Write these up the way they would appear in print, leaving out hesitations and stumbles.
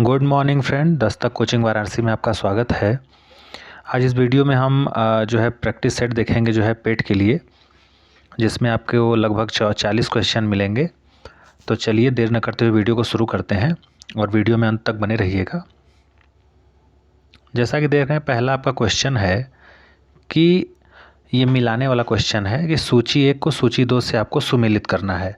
Good morning friend, Dastak coaching Varanasi में आपका स्वागत है। आज इस वीडियो में हम जो है प्रैक्टिस सेट देखेंगे जो है पेट के लिए, जिसमें आपको लगभग 40 क्वेश्चन मिलेंगे। तो चलिए देर न करते हुए वीडियो को शुरू करते हैं और वीडियो में अंत तक बने रहिएगा। जैसा कि देख रहे हैं, पहला आपका क्वेश्चन है कि ये मिलाने वाला क्वेश्चन है कि सूची 1 को सूची 2 से आपको सुमेलित करना है।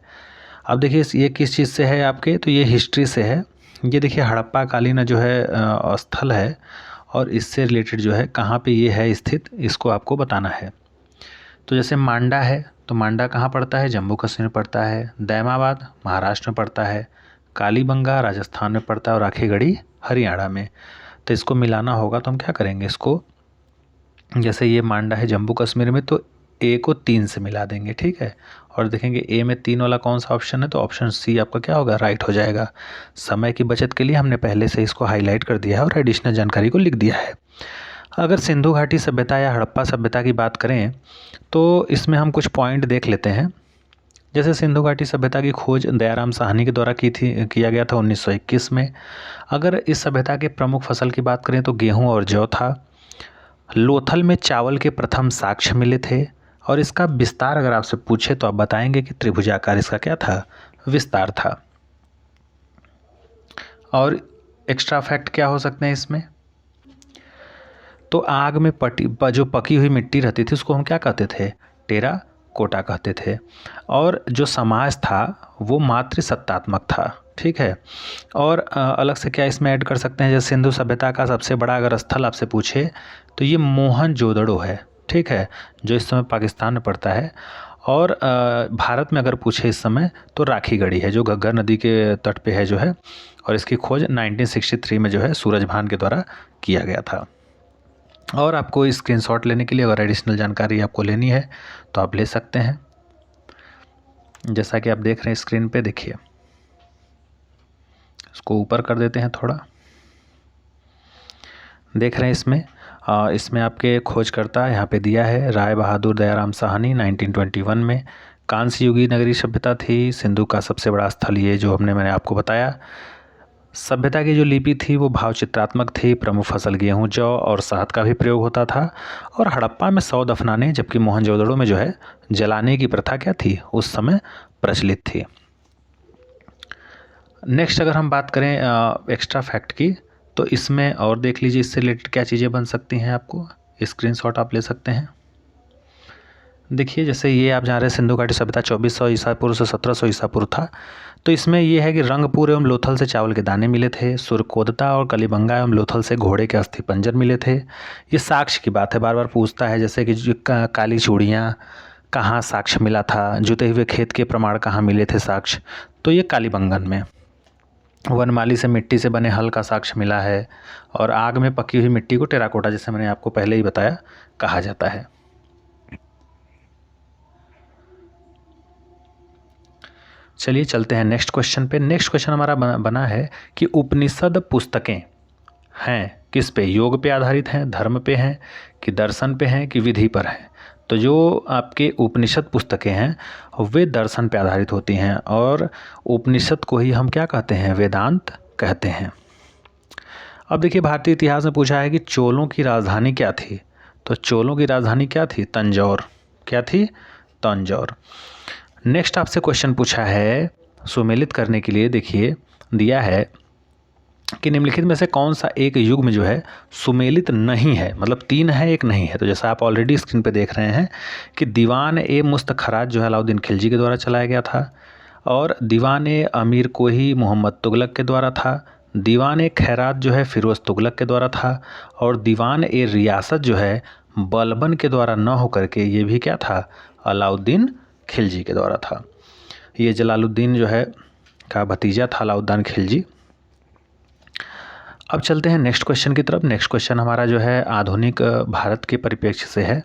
अब देखिए ये किस चीज़ से है आपके, तो ये हिस्ट्री से है। ये देखिए हड़प्पा कालीन जो है स्थल है और इससे रिलेटेड जो है कहाँ पे ये है स्थित, इसको आपको बताना है। तो जैसे मांडा है, तो मांडा कहाँ पड़ता है? जम्मू कश्मीर में पड़ता है। दैमाबाद महाराष्ट्र में पड़ता है। कालीबंगा राजस्थान में पड़ता है और आखीगढ़ी हरियाणा में। तो इसको मिलाना होगा, तो हम क्या करेंगे इसको, जैसे ये मांडा है जम्मू कश्मीर में, तो ए को 3 से मिला देंगे, ठीक है। और देखेंगे ए में 3 वाला कौन सा ऑप्शन है, तो ऑप्शन सी आपका क्या होगा, राइट हो जाएगा। समय की बचत के लिए हमने पहले से इसको हाईलाइट कर दिया है और एडिशनल जानकारी को लिख दिया है। अगर सिंधु घाटी सभ्यता या हड़प्पा सभ्यता की बात करें तो इसमें हम कुछ पॉइंट देख लेते हैं। जैसे सिंधु घाटी सभ्यता की खोज दयाराम साहनी के द्वारा किया गया था 1921 में। अगर इस सभ्यता के प्रमुख फसल की बात करें तो गेहूँ और जौ था। लोथल में चावल के प्रथम साक्ष्य मिले थे। और इसका विस्तार अगर आपसे पूछे तो आप बताएंगे कि त्रिभुजाकार इसका क्या था, विस्तार था। और एक्स्ट्रा फैक्ट क्या हो सकते हैं इसमें, तो आग में जो पकी हुई मिट्टी रहती थी उसको हम क्या कहते थे, टेरा कोटा कहते थे। और जो समाज था वो मातृसत्तात्मक था, ठीक है। और अलग से क्या इसमें ऐड कर सकते हैं, जैसे सिंधु सभ्यता का सबसे बड़ा अगर स्थल आपसे पूछे तो ये मोहनजोदड़ो है, ठीक है, जो इस समय पाकिस्तान में पड़ता है। और भारत में अगर पूछे इस समय तो राखीगढ़ी है, जो घग्गर नदी के तट पे है जो है। और इसकी खोज 1963 में जो है सूरजभान के द्वारा किया गया था। और आपको स्क्रीनशॉट लेने के लिए अगर एडिशनल जानकारी आपको लेनी है तो आप ले सकते हैं। जैसा कि आप देख रहे हैं स्क्रीन पे, देखिए इसको ऊपर कर देते हैं थोड़ा। देख रहे हैं इसमें आपके खोजकर्ता यहाँ पे दिया है राय बहादुर दयाराम साहनी 1921 में। कांस्य युगीय नगरीय सभ्यता थी। सिंधु का सबसे बड़ा स्थल ये जो मैंने आपको बताया। सभ्यता की जो लिपि थी वो भाव चित्रात्मक थी। प्रमुख फसल गेहूं, जौ और शहद का भी प्रयोग होता था। और हड़प्पा में 100 दफनाने, जबकि मोहनजोदड़ो में जो है जलाने की प्रथा क्या थी, उस समय प्रचलित थी। नेक्स्ट अगर हम बात करें एक्स्ट्रा फैक्ट की, तो इसमें और देख लीजिए इससे रिलेटेड क्या चीज़ें बन सकती हैं। आपको स्क्रीनशॉट आप ले सकते हैं। देखिए जैसे ये आप जहाँ रहे सिंधु घाटी सभ्यता 2400 ईसा पूर्व से 1700 ईसा पूर्व था। तो इसमें ये है कि रंगपुर एवं लोथल से चावल के दाने मिले थे। सुरकोदता और कलिबंगा एवं लोथल से घोड़े के अस्थि पंजर मिले थे। ये साक्ष्य की बात है, बार बार पूछता है, जैसे कि काली चूड़ियाँ कहाँ साक्ष्य मिला था, जुते हुए खेत के प्रमाण कहाँ मिले थे साक्ष्य, तो ये कालीबंगन में। वनमाली से मिट्टी से बने हल का साक्ष्य मिला है। और आग में पकी हुई मिट्टी को टेराकोटा, जैसे मैंने आपको पहले ही बताया, कहा जाता है। चलिए चलते हैं नेक्स्ट क्वेश्चन पे। नेक्स्ट क्वेश्चन हमारा बना है कि उपनिषद पुस्तकें हैं किस पे, योग पे आधारित हैं, धर्म पे हैं, कि दर्शन पे हैं, कि विधि पर हैं। तो जो आपके उपनिषद पुस्तकें हैं वे दर्शन पे आधारित होती हैं। और उपनिषद को ही हम क्या कहते हैं, वेदांत कहते हैं। अब देखिए भारतीय इतिहास में पूछा है कि चोलों की राजधानी क्या थी। तो चोलों की राजधानी क्या थी, तंजौर। क्या थी, तंजौर। नेक्स्ट आपसे क्वेश्चन पूछा है सुमेलित करने के लिए, देखिए दिया है कि निम्नलिखित में से कौन सा एक युग में जो है सुमेलित नहीं है, मतलब 3 है एक नहीं है। तो जैसा आप ऑलरेडी स्क्रीन पे देख रहे हैं कि दीवान ए मुस्तखराज जो है अलाउद्दीन खिलजी के द्वारा चलाया गया था। और दीवान ए अमीर कोही मोहम्मद तुगलक के द्वारा था। दीवान ए खैरात जो है फिरोज़ तुगलक के द्वारा था। और दीवान ए रियासत जो है बलबन के द्वारा न होकर के ये भी क्या था, अलाउद्दीन खिलजी के द्वारा था। ये जलालुद्दीन जो है का भतीजा था अलाउद्दीन खिलजी। अब चलते हैं नेक्स्ट क्वेश्चन की तरफ। नेक्स्ट क्वेश्चन हमारा जो है आधुनिक भारत के परिप्रेक्ष्य से है।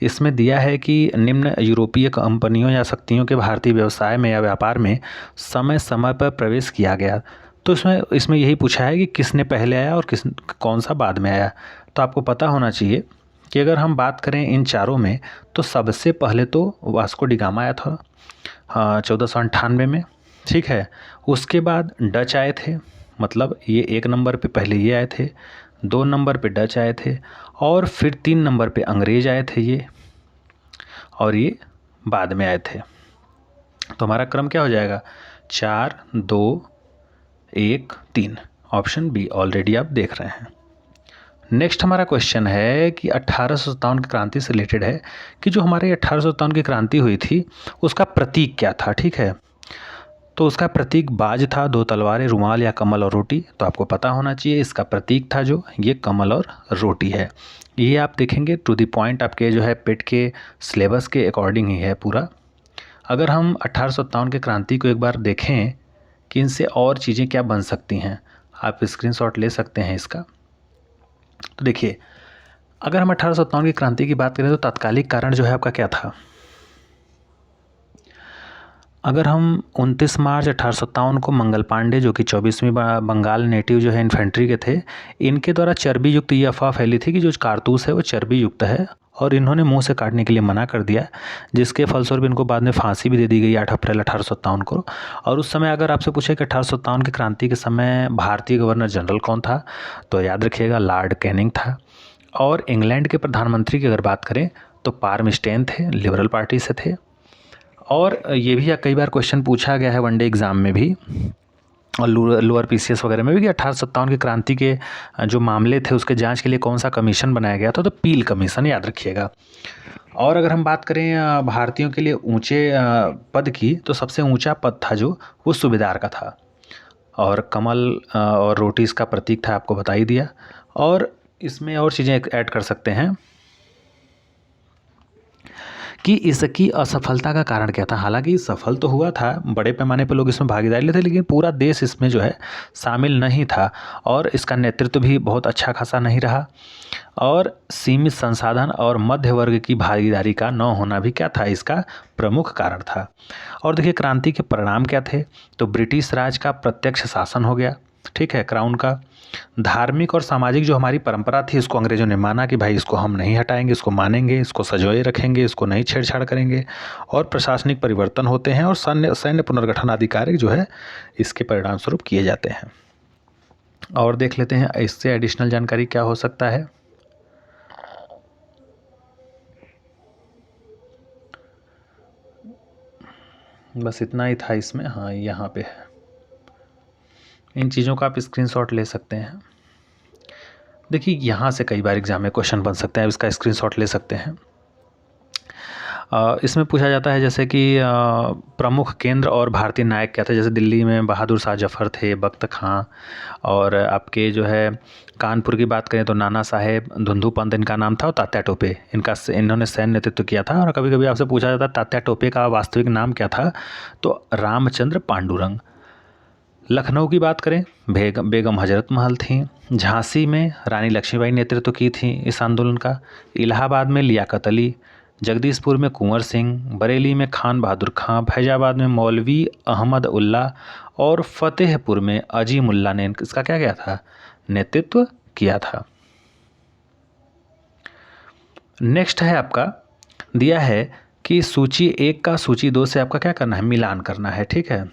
इसमें दिया है कि निम्न यूरोपीय कंपनियों या शक्तियों के भारतीय व्यवसाय में या व्यापार में समय समय पर प्रवेश किया गया। तो इसमें यही पूछा है कि किसने पहले आया और कौन सा बाद में आया। तो आपको पता होना चाहिए कि अगर हम बात करें इन चारों में तो सबसे पहले तो वास्को डी गामा आया था 1498 में, ठीक है। उसके बाद डच आए थे मतलब ये 1 नंबर पे पहले ये आए थे, 2 नंबर पे डच आए थे और फिर 3 नंबर पे अंग्रेज आए थे ये, और ये बाद में आए थे। तो हमारा क्रम क्या हो जाएगा, 4 2 1 3, ऑप्शन बी ऑलरेडी आप देख रहे हैं। नेक्स्ट हमारा क्वेश्चन है कि 1857 की क्रांति से रिलेटेड है कि जो हमारे 1857 की क्रांति हुई थी उसका प्रतीक क्या था। ठीक है, तो उसका प्रतीक बाज था, 2 तलवारें, रुमाल या कमल और रोटी। तो आपको पता होना चाहिए इसका प्रतीक था जो ये कमल और रोटी है। ये आप देखेंगे टू द पॉइंट आपके जो है पेट के सिलेबस के अकॉर्डिंग ही है पूरा। अगर हम 1857 के क्रांति को एक बार देखें कि इनसे और चीज़ें क्या बन सकती हैं, आप स्क्रीनशॉट ले सकते हैं इसका। तो देखिए, अगर हम 1857 की क्रांति की बात करें तो तात्कालिक कारण जो है आपका क्या था। अगर हम 29 मार्च 1857 को मंगल पांडे जो कि 24वीं बंगाल नेटिव जो है इन्फेंट्री के थे, इनके द्वारा चर्बी युक्त ये अफवाह फैली थी कि जो कारतूस है वो चर्बी युक्त है और इन्होंने मुंह से काटने के लिए मना कर दिया, जिसके फलस्वरूप इनको बाद में फांसी भी दे दी गई 8 अप्रैल 1857 को। और उस समय अगर आपसे पूछे कि 1857 की क्रांति के समय भारतीय गवर्नर जनरल कौन था, तो याद रखिएगा लॉर्ड कैनिंग था। और इंग्लैंड के प्रधानमंत्री की अगर बात करें तो पार्मस्टेन थे, लिबरल पार्टी से थे। और ये भी कई बार क्वेश्चन पूछा गया है वनडे एग्ज़ाम में भी और लोअर पीसीएस वगैरह में भी कि 1857 की क्रांति के जो मामले थे उसके जांच के लिए कौन सा कमीशन बनाया गया था, तो पील कमीशन, याद रखिएगा। और अगर हम बात करें भारतीयों के लिए ऊंचे पद की, तो सबसे ऊंचा पद था जो वो सूबेदार का था। और कमल और रोटी इसका प्रतीक था, आपको बता ही दिया। और इसमें और चीज़ें ऐड कर सकते हैं कि इसकी असफलता का कारण क्या था। हालांकि सफल तो हुआ था, बड़े पैमाने पर लोग इसमें भागीदारी लेते, लेकिन पूरा देश इसमें जो है शामिल नहीं था और इसका नेतृत्व भी बहुत अच्छा खासा नहीं रहा। और सीमित संसाधन और मध्य वर्ग की भागीदारी का न होना भी क्या था, इसका प्रमुख कारण था। और देखिए क्रांति के परिणाम क्या थे, तो ब्रिटिश राज का प्रत्यक्ष शासन हो गया, ठीक है, क्राउन का। धार्मिक और सामाजिक जो हमारी परंपरा थी इसको अंग्रेजों ने माना कि भाई इसको हम नहीं हटाएंगे, इसको मानेंगे, इसको सजोए रखेंगे, इसको नहीं छेड़छाड़ करेंगे। और प्रशासनिक परिवर्तन होते हैं और सैन्य पुनर्गठन आदि कार्य जो है इसके परिणाम स्वरूप किए जाते हैं। और देख लेते हैं इससे एडिशनल जानकारी क्या हो सकता है। बस इतना ही था इसमें, हाँ यहाँ पे है। इन चीज़ों का आप स्क्रीनशॉट ले सकते हैं। देखिए यहाँ से कई बार एग्जाम में क्वेश्चन बन सकते हैं, इसका स्क्रीनशॉट ले सकते हैं। इसमें पूछा जाता है जैसे कि प्रमुख केंद्र और भारतीय नायक क्या थे। जैसे दिल्ली में बहादुर शाह जफ़र थे, बख्त खां, और आपके जो है कानपुर की बात करें तो नाना साहेब धुंधु पंत इनका नाम था, और तात्या टोपे इन्होंने सैन्य नेतृत्व किया था। और कभी कभी आपसे पूछा जाता है तात्या टोपे का वास्तविक नाम क्या था, तो रामचंद्र पांडुरंग। लखनऊ की बात करें बेगम हजरत महल थी। झांसी में रानी लक्ष्मीबाई नेतृत्व की थी इस आंदोलन का। इलाहाबाद में लियाकत अली, जगदीशपुर में कुंवर सिंह, बरेली में खान बहादुर खां, फैजाबाद में मौलवी अहमद उल्ला और फतेहपुर में अजीमुल्ला ने इसका क्या किया था, नेतृत्व किया था। नेक्स्ट है आपका दिया है कि सूची 1 का सूची 2 से आपका क्या करना है, मिलान करना है, ठीक है।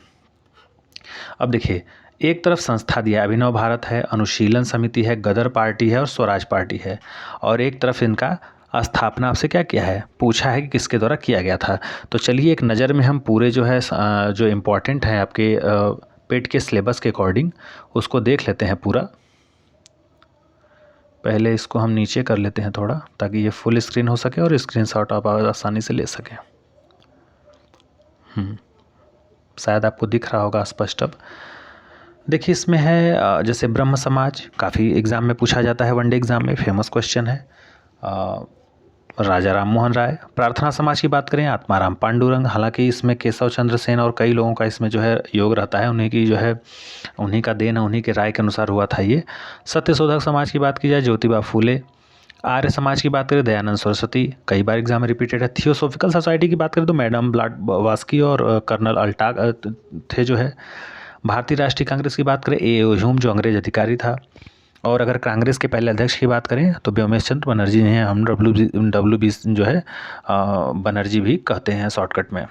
अब देखिए एक तरफ संस्था दिया अभिनव भारत है, अनुशीलन समिति है, गदर पार्टी है और स्वराज पार्टी है। और एक तरफ इनका स्थापना आपसे क्या किया है, पूछा है कि किसके द्वारा किया गया था। तो चलिए एक नज़र में हम पूरे जो है जो इम्पोर्टेंट हैं आपके पेट के सिलेबस के अकॉर्डिंग उसको देख लेते हैं पूरा। पहले इसको हम नीचे कर लेते हैं थोड़ा, ताकि ये फुल स्क्रीन हो सके और स्क्रीनशॉट आप आसानी से ले सकें। शायद आपको दिख रहा होगा स्पष्ट अब। देखिए इसमें है जैसे ब्रह्म समाज, काफ़ी एग्ज़ाम में पूछा जाता है, वनडे एग्ज़ाम में फेमस क्वेश्चन है। राजा राम मोहन राय। प्रार्थना समाज की बात करें आत्माराम पांडुरंग। हालांकि इसमें केशव चंद्र सेन और कई लोगों का इसमें जो है योग रहता है, उन्हीं की जो है उन्हीं का देन है, उन्हीं के राय के अनुसार हुआ था ये। सत्यशोधक समाज की बात की जाए ज्योतिबा फूले। आर्य समाज की बात करें दयानंद सरस्वती, कई बार एग्जाम में रिपीटेड है। थियोसॉफिकल सोसाइटी की बात करें तो मैडम ब्लाडवास्की और कर्नल अल्टाग थे जो है। भारतीय राष्ट्रीय कांग्रेस की बात करें ए ह्यूम जो अंग्रेज अधिकारी था। और अगर कांग्रेस के पहले अध्यक्ष की बात करें तो व्योमेश चंद्र बनर्जी हैं, हम WB जो है बनर्जी भी कहते हैं शॉर्टकट में।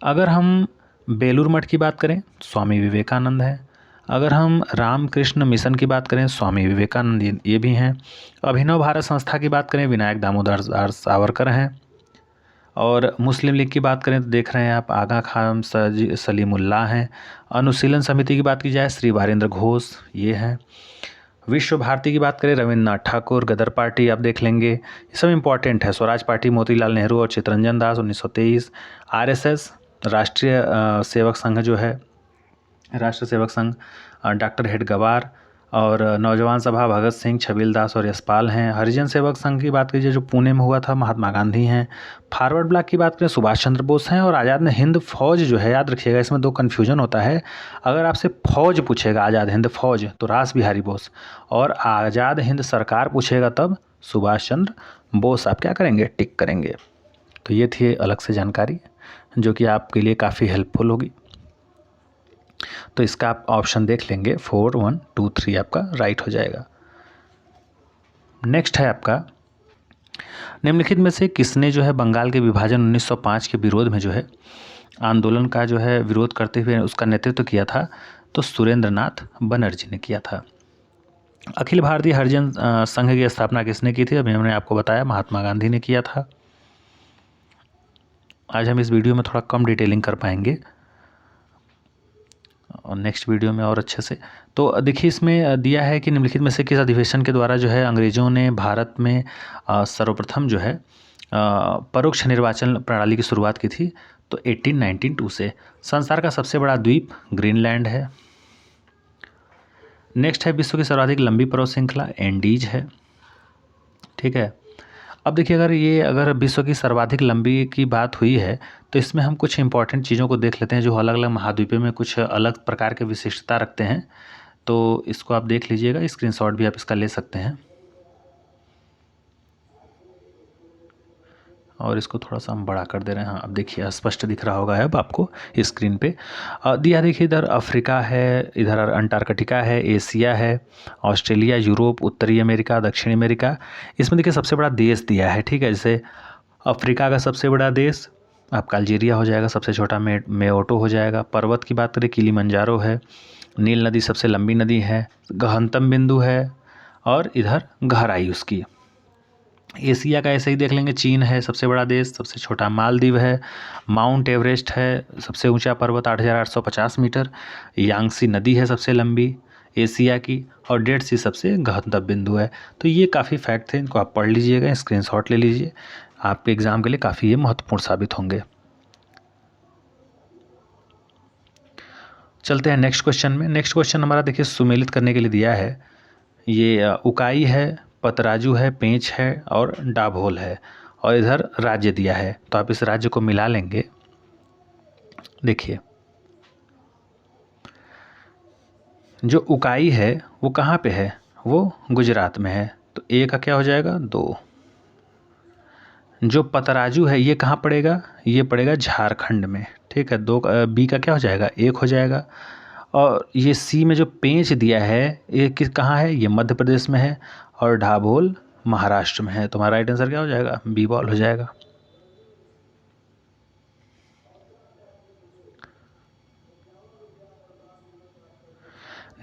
अगर हम बेलूर मठ की बात करें स्वामी विवेकानंद है। अगर हम रामकृष्ण मिशन की बात करें स्वामी विवेकानंद ये भी हैं। अभिनव भारत संस्था की बात करें विनायक दामोदर सावरकर हैं। और मुस्लिम लीग की बात करें तो देख रहे हैं आप आगा खान सलीमुल्लाह हैं। अनुशीलन समिति की बात की जाए श्री वारेंद्र घोष ये हैं। विश्व भारती की बात करें रविन्द्रनाथ ठाकुर। गदर पार्टी आप देख लेंगे, ये सब इंपॉर्टेंट है। स्वराज पार्टी मोतीलाल नेहरू और चित्तरंजन दास 1923। आरएसएस राष्ट्रीय सेवक संघ जो है, राष्ट्र सेवक संघ डॉक्टर हेडगवार। और नौजवान सभा भगत सिंह, छबील दास और यशपाल हैं। हरिजन सेवक संघ की बात कीजिए जो पुणे में हुआ था, महात्मा गांधी हैं। फॉरवर्ड ब्लॉक की बात करें सुभाष चंद्र बोस हैं। और आज़ाद हिंद फौज जो है, याद रखिएगा इसमें दो कन्फ्यूजन होता है। अगर आपसे फौज पूछेगा आज़ाद हिंद फौज तो रास बिहारी बोस, और आज़ाद हिंद सरकार पूछेगा तब सुभाष चंद्र बोस। आप क्या करेंगे, टिक करेंगे। तो ये थी अलग से जानकारी जो कि आपके लिए काफ़ी हेल्पफुल होगी। तो इसका आप ऑप्शन देख लेंगे 4, 1, 2, 3 आपका राइट हो जाएगा। नेक्स्ट है आपका, निम्नलिखित में से किसने जो है बंगाल के विभाजन 1905 के विरोध में जो है आंदोलन का जो है विरोध करते हुए उसका नेतृत्व किया था? तो सुरेंद्र नाथ बनर्जी ने किया था। अखिल भारतीय हरिजन संघ की स्थापना किसने की थी? अभी हमने आपको बताया महात्मा गांधी ने किया था। आज हम इस वीडियो में थोड़ा कम डिटेलिंग कर पाएंगे और नेक्स्ट वीडियो में और अच्छे से। तो देखिए इसमें दिया है कि निम्नलिखित में से किस अधिवेशन के द्वारा जो है अंग्रेज़ों ने भारत में सर्वप्रथम जो है परोक्ष निर्वाचन प्रणाली की शुरुआत की थी? तो 1892 से। संसार का सबसे बड़ा द्वीप ग्रीनलैंड है। नेक्स्ट है विश्व की सर्वाधिक लंबी पर्वत श्रृंखला एंडीज है। ठीक है। अब देखिए अगर विश्व की सर्वाधिक लंबी की बात हुई है तो इसमें हम कुछ इंपॉर्टेंट चीज़ों को देख लेते हैं जो अलग अलग महाद्वीपों में कुछ अलग प्रकार के विशिष्टता रखते हैं। तो इसको आप देख लीजिएगा, स्क्रीनशॉट भी आप इसका ले सकते हैं। और इसको थोड़ा सा हम बड़ा कर दे रहे हैं। हाँ अब देखिए स्पष्ट दिख रहा होगा अब आपको स्क्रीन पे। दिया देखिए इधर अफ्रीका है, इधर अंटार्कटिका है, एशिया है, ऑस्ट्रेलिया, यूरोप, उत्तरी अमेरिका, दक्षिण अमेरिका। इसमें देखिए सबसे बड़ा देश दिया है। ठीक है, जैसे अफ्रीका का सबसे बड़ा देश आपका अल्जीरिया हो जाएगा, सबसे छोटा मेओटो हो जाएगा। पर्वत की बात करें किलिमंजारो है। नील नदी सबसे लंबी नदी है, गहनतम बिंदु है, और इधर गहराई उसकी। एशिया का ऐसे ही देख लेंगे, चीन है सबसे बड़ा देश, सबसे छोटा मालदीव है। माउंट एवरेस्ट है सबसे ऊंचा पर्वत 8,850 मीटर। यांगसी नदी है सबसे लंबी एशिया की, और डेड सी सबसे गहनतम बिंदु है। तो ये काफ़ी फैक्ट थे, इनको आप पढ़ लीजिएगा, स्क्रीनशॉट ले लीजिए, आपके एग्ज़ाम के लिए काफ़ी ये महत्वपूर्ण साबित होंगे। चलते हैं नेक्स्ट क्वेश्चन में। नेक्स्ट क्वेश्चन हमारा देखिए सुमेलित करने के लिए दिया है, ये उकाई है, पतराजू है, पेंच है और डाभोल है, और इधर राज्य दिया है। तो आप इस राज्य को मिला लेंगे। देखिए जो उकाई है वो कहाँ पे है? वो गुजरात में है, तो ए का क्या हो जाएगा? 2। जो पतराजू है ये कहाँ पड़ेगा? ये पड़ेगा झारखंड में। ठीक है, 2 बी का क्या हो जाएगा? 1 हो जाएगा। और ये सी में जो पेंच दिया है ये कहाँ है? ये मध्य प्रदेश में है, और ढाबोल महाराष्ट्र में है। तो हमारा राइट आंसर क्या हो जाएगा? बी बॉल हो जाएगा।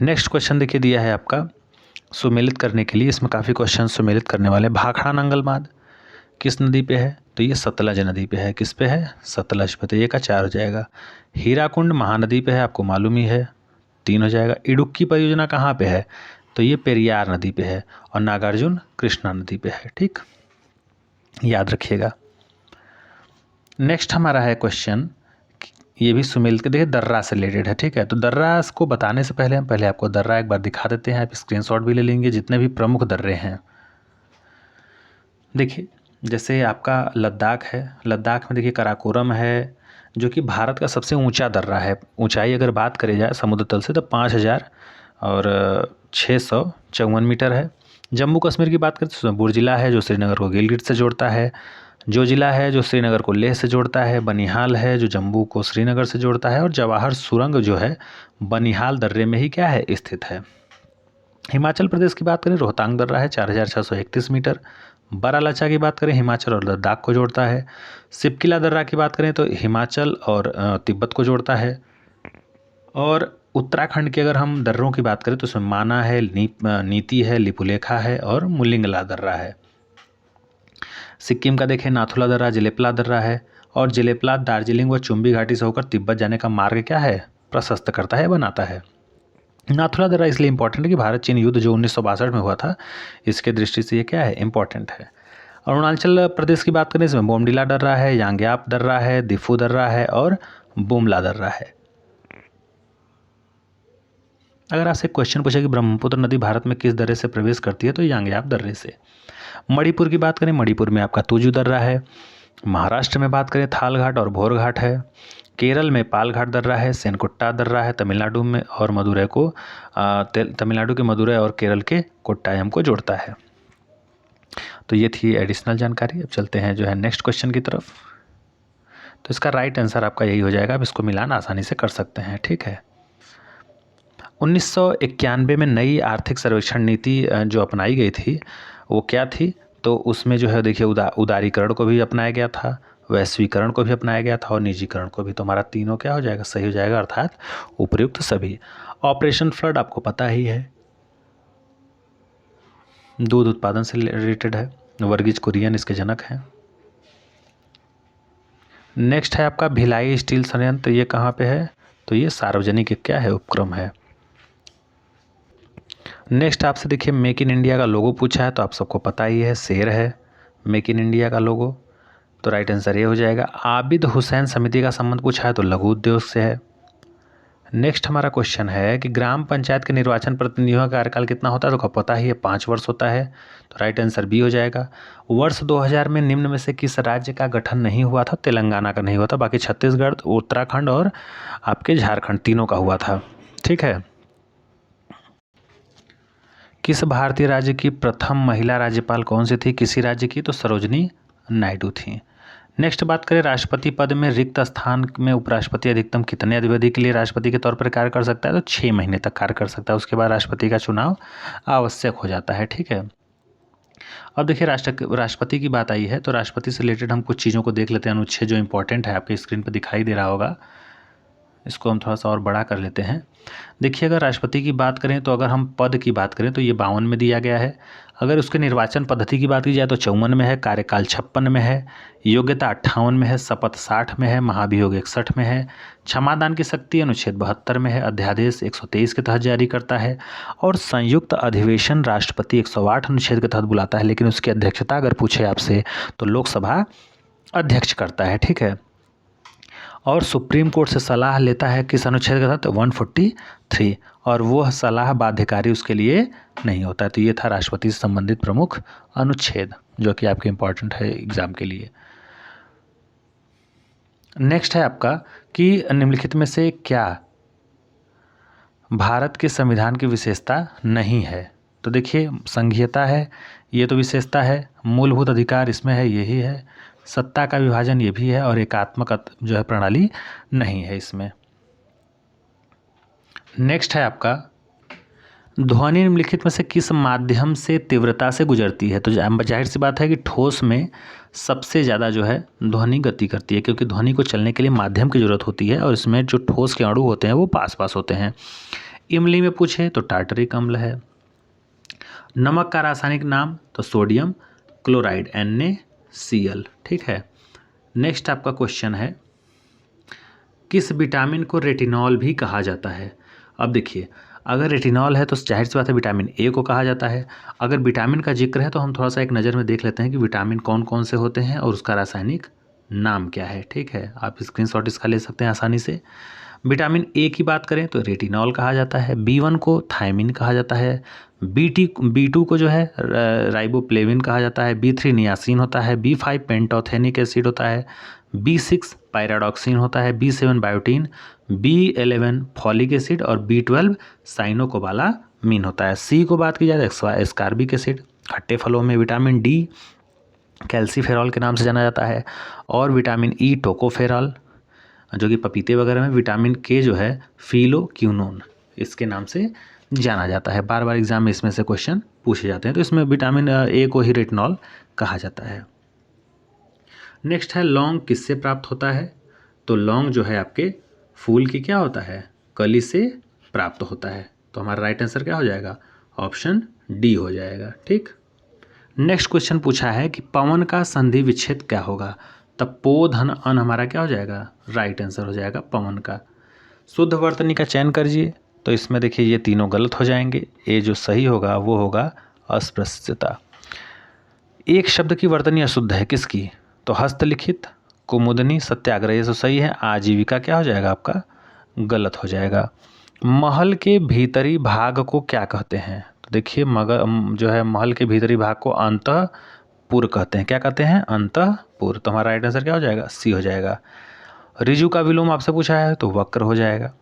नेक्स्ट क्वेश्चन देखिए दिया है आपका सुमेलित करने के लिए, इसमें काफ़ी क्वेश्चन सुमेलित करने वाले। भाखड़ा नंगल बांध किस नदी पे है? तो ये सतलज नदी पे है। किस पे है? सतलज पे। तो ये का 4 हो जाएगा। हीराकुंड महानदी पे है, आपको मालूम ही है, 3 हो जाएगा। इडुक्की परियोजना कहाँ पे है? तो ये पेरियार नदी पे है, और नागार्जुन कृष्णा नदी पे है। ठीक, याद रखिएगा। नेक्स्ट हमारा है क्वेश्चन, ये भी सुमेलित के देखिए दर्रा से रिलेटेड है। ठीक है, तो दर्रा को बताने से पहले हम आपको दर्रा एक बार दिखा देते हैं। आप स्क्रीनशॉट भी ले लेंगे जितने भी प्रमुख दर्रे हैं। देखिए जैसे आपका लद्दाख है, लद्दाख में देखिए कराकोरम है जो कि भारत का सबसे ऊंचा दर्रा है। ऊंचाई अगर बात करी जाए समुद्र तल से तो 5,654 मीटर है। जम्मू कश्मीर की बात करें तो उसमें बुर जिला है जो श्रीनगर को गिलगित से जोड़ता है। जो जिला है जो श्रीनगर को लेह से जोड़ता है। बनिहाल है जो जम्मू को श्रीनगर से जोड़ता है। और जवाहर सुरंग जो है बनिहाल दर्रे में ही क्या है? स्थित है। हिमाचल प्रदेश की बात करें रोहतांग दर्रा है 4,631 मीटर। बारालाचा की बात करें हिमाचल और लद्दाख को जोड़ता है। सिपकिला दर्रा की बात करें तो हिमाचल और तिब्बत को जोड़ता है। और उत्तराखंड की अगर हम दर्रों की बात करें तो उसमें माना है, नीति है, लिपुलेखा है और मुलिंगला दर्रा है। सिक्किम का देखें नाथुला दर्रा, जिलेपला दर्रा है। और जिलेपला दार्जिलिंग व चुम्बी घाटी से होकर तिब्बत जाने का मार्ग क्या है, प्रशस्त करता है, बनाता है। नाथुला दर्रा इसलिए इंपॉर्टेंट है कि भारत चीन युद्ध जो 1962 में हुआ था, इसके दृष्टि से ये क्या है, इंपॉर्टेंट है। अरुणाचल प्रदेश की बात करें इसमें बोमडिला दर्रा है, यांग्याप दर्रा है, दिफू दर्रा है और बुमला दर्रा है। अगर आपसे क्वेश्चन पूछे कि ब्रह्मपुत्र नदी भारत में किस दर्रे से प्रवेश करती है तो यांग्याप दर्रे से। मणिपुर की बात करें, मणिपुर में आपका तुजू दर्रा है। महाराष्ट्र में बात करें थाल घाट और भोर घाट है। केरल में पाल घाट दर्रा है, सेनकुट्टा दर्रा है। तमिलनाडु में और मदुरै को तमिलनाडु के मदुरै और केरल के कोट्टायम को जोड़ता है। तो ये थी एडिशनल जानकारी। अब चलते हैं जो है नेक्स्ट क्वेश्चन की तरफ। तो इसका राइट आंसर आपका यही हो जाएगा। आप इसको मिलान आसानी से कर सकते हैं, ठीक है। 1991 में नई आर्थिक सर्वेक्षण नीति जो अपनाई गई थी वो क्या थी, तो उसमें जो है देखिए उदारीकरण को भी अपनाया गया था, वैश्वीकरण को भी अपनाया गया था और निजीकरण को भी। तो हमारा तीनों क्या हो जाएगा, सही हो जाएगा, अर्थात उपयुक्त सभी। ऑपरेशन फ्लड आपको पता ही है, दूध उत्पादन से रिलेटेड है। वर्गीज कुरियन इसके जनक हैं। नेक्स्ट है आपका भिलाई स्टील संयंत्र, ये कहाँ पे है, तो ये सार्वजनिक क्या है, उपक्रम है। नेक्स्ट आपसे देखिए मेक इन इंडिया का लोगो पूछा है, तो आप सबको पता ही है, शेर है मेक इन इंडिया का लोगो। तो राइट आंसर ये हो जाएगा। आबिद हुसैन समिति का संबंध पूछा है तो लघु उद्योग से है। नेक्स्ट हमारा क्वेश्चन है कि ग्राम पंचायत के निर्वाचन प्रतिनिधियों का कार्यकाल कितना होता है, तो पता ही है 5 वर्ष होता है। तो राइट आंसर बी हो जाएगा। वर्ष 2000 में निम्न में से किस राज्य का गठन नहीं हुआ था, तेलंगाना का नहीं हुआ था, बाकी छत्तीसगढ़, उत्तराखंड और आपके झारखंड तीनों का हुआ था, ठीक है। किस भारतीय राज्य की प्रथम महिला राज्यपाल कौन सी थी, किसी राज्य की, तो सरोजनी नायडू थी। नेक्स्ट बात करें राष्ट्रपति पद में रिक्त स्थान में उपराष्ट्रपति अधिकतम कितने अवधि के लिए राष्ट्रपति के तौर पर कार्य कर सकता है, तो 6 महीने तक कार्य कर सकता है। उसके बाद राष्ट्रपति का चुनाव आवश्यक हो जाता है, ठीक है। अब देखिए राष्ट्रपति की बात आई है तो राष्ट्रपति से रिलेटेड हम कुछ चीज़ों को देख लेते हैं। अनुच्छेद जो इंपॉर्टेंट है आपके स्क्रीन पर दिखाई दे रहा होगा, इसको हम थोड़ा सा और बड़ा कर लेते हैं। देखिए अगर राष्ट्रपति की बात करें तो अगर हम पद की बात करें तो ये 52 में दिया गया है। अगर उसके निर्वाचन पद्धति की बात की जाए तो 54 में है, कार्यकाल 56 में है, योग्यता 58 में है, शपथ 60 में है, महाभियोग 61 में है, क्षमादान की शक्ति अनुच्छेद 72 में है, अध्यादेश 123 के तहत जारी करता है और संयुक्त अधिवेशन राष्ट्रपति 108 अनुच्छेद के तहत बुलाता है। लेकिन उसकी अध्यक्षता अगर पूछे आपसे तो लोकसभा अध्यक्ष करता है, ठीक है। और सुप्रीम कोर्ट से सलाह लेता है किस अनुच्छेद के तहत, 143, और वो सलाह बाध्यकारी उसके लिए नहीं होता है। तो ये था राष्ट्रपति से संबंधित प्रमुख अनुच्छेद जो कि आपके इम्पोर्टेंट है एग्जाम के लिए। नेक्स्ट है आपका कि निम्नलिखित में से क्या भारत के संविधान की विशेषता नहीं है, तो देखिए संघीयता है, ये तो विशेषता है। मूलभूत अधिकार इसमें है, यही है। सत्ता का विभाजन ये भी है और एकात्मक जो है प्रणाली नहीं है इसमें। नेक्स्ट है आपका ध्वनि निम्नलिखित में से किस माध्यम से तीव्रता से गुजरती है, तो जाहिर सी बात है कि ठोस में सबसे ज़्यादा जो है ध्वनि गति करती है, क्योंकि ध्वनि को चलने के लिए माध्यम की जरूरत होती है और इसमें जो ठोस के अणु होते हैं वो पास पास होते हैं। इमली में पूछे तो टार्टरिक अम्ल है। नमक का रासायनिक नाम तो सोडियम क्लोराइड NaCl, ठीक है। नेक्स्ट आपका क्वेश्चन है किस विटामिन को रेटिनॉल भी कहा जाता है। अब देखिए अगर रेटिनॉल है तो जाहिर सी बात है विटामिन ए को कहा जाता है। अगर विटामिन का जिक्र है तो हम थोड़ा सा एक नज़र में देख लेते हैं कि विटामिन कौन कौन से होते हैं और उसका रासायनिक नाम क्या है, ठीक है। आप स्क्रीनशॉट इसका ले सकते हैं आसानी से। विटामिन ए की बात करें तो रेटिनॉल कहा जाता है, B1 को थायमिन कहा जाता है, B2 को जो है राइबोफ्लेविन कहा जाता है, B3 नियासिन होता है, B5 पेंटोथेनिक एसिड होता है, B6 पायराडॉक्सिन होता है, B7 biotin, B11 folic acid और B12 साइनोकोबालामीन होता है। C को बात की जाए तो एस्कार्बिक एसिड। खट्टे फलों में विटामिन डी कैल्सीफेरॉल के नाम से जाना जाता है और विटामिन ई टोकोफेरॉल, जो कि पपीते वगैरह में। विटामिन के जो है फिलोक्विनोन इसके नाम से जाना जाता है। बार बार एग्जाम में इसमें से क्वेश्चन पूछे जाते हैं। तो इसमें विटामिन ए को ही रेटिनॉल कहा जाता है। नेक्स्ट है लौंग किससे प्राप्त होता है? तो लौंग जो है आपके फूल की क्या होता है? कली से प्राप्त होता है। तो हमारा राइट आंसर क्या हो जाएगा? ऑप्शन डी हो जाएगा। ठीक। नेक्स्ट क्वेश्चन पूछा है कि पवन का संधि विच्छेद क्या होगा? तब पो धन अन हमारा क्या हो जाएगा? राइट आंसर हो जाएगा पवन का। शुद्ध वर्तनी का चयन करिए। तो इसमें देखिए ये तीनों गलत हो जाएंगे। ये जो सही होगा वो होगा अस्पृश्यता। एक शब्द की वर्तनी अशुद्ध है, किसकी? तो हस्तलिखित, कुमुदनी, सत्याग्रह, ये तो सही है। आजीविका क्या हो जाएगा आपका? गलत हो जाएगा। महल के भीतरी भाग को क्या कहते हैं? तो देखिए जो है महल के भीतरी भाग को अंतःपुर कहते हैं। क्या कहते हैं? अंतःपुर। तो हमारा राइट आंसर क्या हो जाएगा? सी हो जाएगा। ऋजु का विलोम आपसे पूछा है तो वक्र हो जाएगा।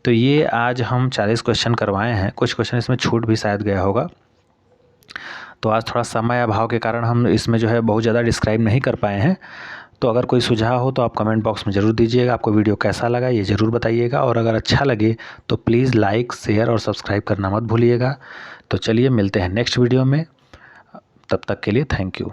तो ये आज हम 40 क्वेश्चन करवाए हैं। कुछ क्वेश्चन इसमें छूट भी शायद गया होगा। तो आज थोड़ा समय अभाव के कारण हम इसमें जो है बहुत ज़्यादा डिस्क्राइब नहीं कर पाए हैं। तो अगर कोई सुझाव हो तो आप कमेंट बॉक्स में ज़रूर दीजिएगा। आपको वीडियो कैसा लगा ये ज़रूर बताइएगा, और अगर अच्छा लगे तो प्लीज़ लाइक, शेयर और सब्सक्राइब करना मत भूलिएगा। तो चलिए मिलते हैं नेक्स्ट वीडियो में। तब तक के लिए थैंक यू।